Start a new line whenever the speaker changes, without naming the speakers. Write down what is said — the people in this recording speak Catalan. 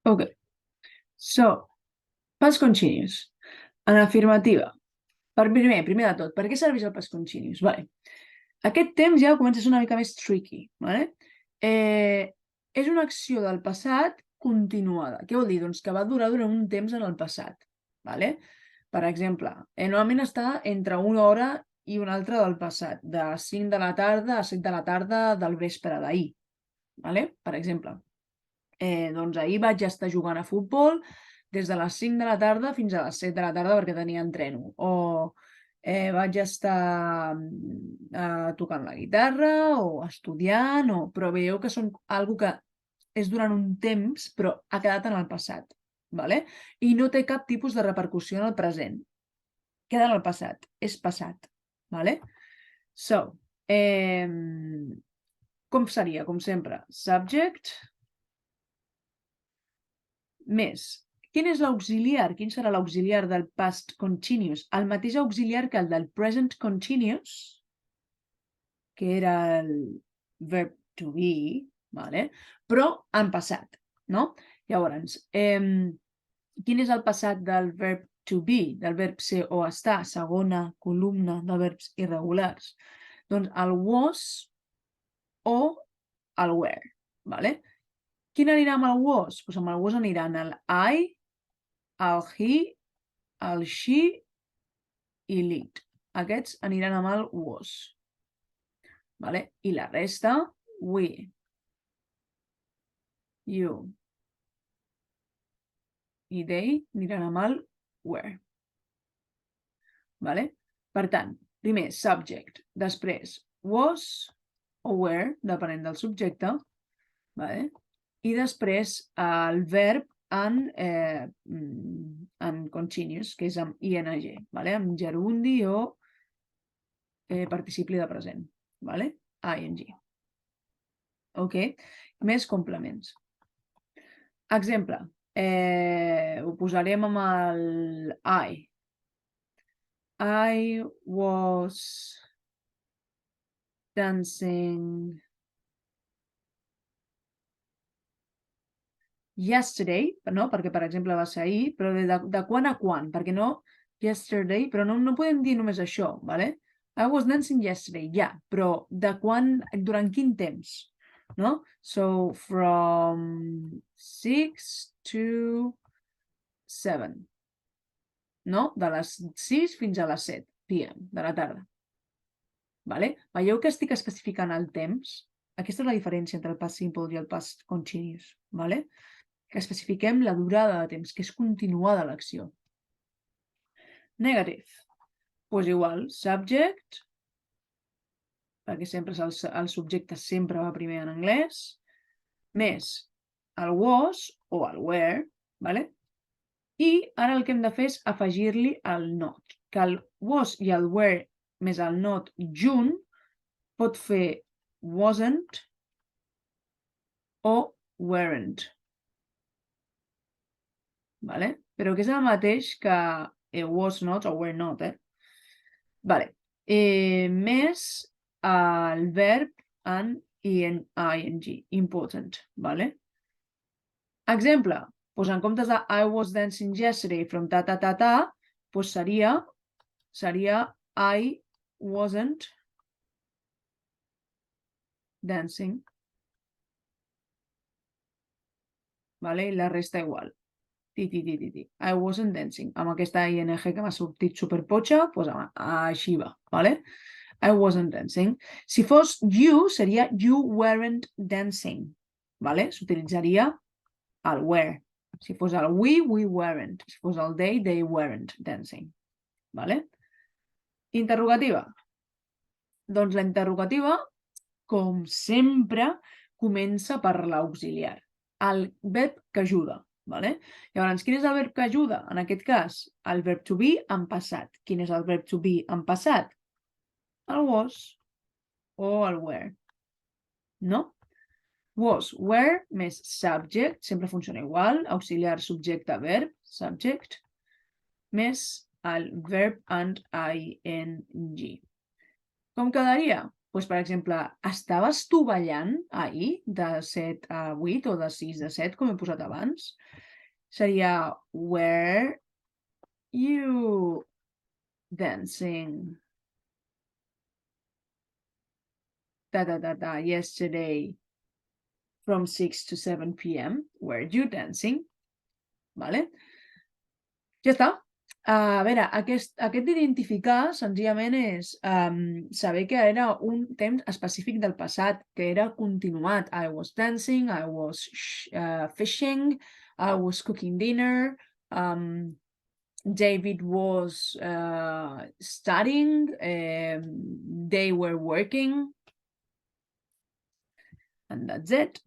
Ok. So, past continuous. En afirmativa. Primer de tot, per què serveix el past continuous? Vale. Aquest temps ja comença a ser una mica més tricky. Vale? És una acció del passat continuada. Què vol dir? Doncs que va durar durant un temps en el passat. Vale? Per exemple, normalment està entre una hora i una altra del passat, de 5 de la tarda a 7 de la tarda del vespre d'ahir. Vale? Per exemple, doncs ahir vaig estar jugant a futbol des de les 5 de la tarda fins a les 7 de la tarda perquè tenia entreno. O vaig estar tocant la guitarra o estudiant, però veieu que són algo que és durant un temps però ha quedat en el passat. Vale? I no té cap tipus de repercussió en el present. Queda en el passat. És passat. Vale? So, com seria? Com sempre, subject més. Quin és l'auxiliar? Quin serà l'auxiliar del past continuous? El mateix auxiliar que el del present continuous, que era el verb to be, vale? Però en passat, no? Llavors, quin és el passat del verb to be, del verb ser o estar, segona columna de verbs irregulars? Doncs el was o el were, vale? Quin anirà amb el was? Doncs amb el was aniran el I, el he, el she i l'it. Aquests aniran amb el was. Vale? I la resta, we, you i they aniran amb el were. Vale? Per tant, primer subject, després was o were, depenent del subjecte, vale? I després el verb en continuous, que és amb ing, vale? Amb gerundi o participi de present. Vale? ing. Ok? Més complements. Exemple. Ho posarem amb el I. I was dancing yesterday, no? Perquè, per exemple, va ser ahir, però de quan a quan? Perquè no yesterday, però no podem dir només això, vale? I was dancing yesterday, ja, però de quan, durant quin temps? No? So, from 6 to 7. No? De les 6 fins a les 7 p.m. de la tarda. Vale? Veieu que estic especificant el temps? Aquesta és la diferència entre el past simple i el past continuous. Vale? Que especifiquem la durada de temps, que és continuada l'acció. Negative. Doncs igual, subject, perquè sempre el subjecte sempre va primer en anglès, més el was o el were, vale? I ara el que hem de fer és afegir-li el not, que el was i el were més el not junt pot fer wasn't o weren't. Vale? Però que és el mateix que was not o were not, Vale. Més el verb en ing, important, vale? Exemple, doncs en comptes de I was dancing yesterday from ta ta ta ta, doncs seria I wasn't dancing. Vale? I la resta igual. I wasn't dancing. Amb aquesta ing que m'ha sortit superpotxa, doncs així va, vale? I wasn't dancing. Si fos you, seria you weren't dancing, vale? S'utilitzaria el were. Si fos el we weren't. Si fos el they weren't dancing, vale? Interrogativa. Doncs la interrogativa, com sempre, comença per l'auxiliar, el verb que ajuda. Vale? Llavors, quin és el verb que ajuda? En aquest cas, el verb to be en passat. Quin és el verb to be en passat? El was o el were. No? Was, were, més subject, sempre funciona igual, auxiliar, subjecte, verb, subject, més el verb and ing. Com quedaria? Doncs, per exemple, estaves tu ballant ahir de 7 a 8 o de 6 a 7, com he posat abans? Seria were you dancing yesterday from 6 to 7 p.m. Were you dancing? Vale? Ja està. A veure, aquest d'identificar senzillament és saber que era un temps específic del passat, que era continuat. I was dancing, I was fishing, I was cooking dinner, David was studying, they were working, and that's it.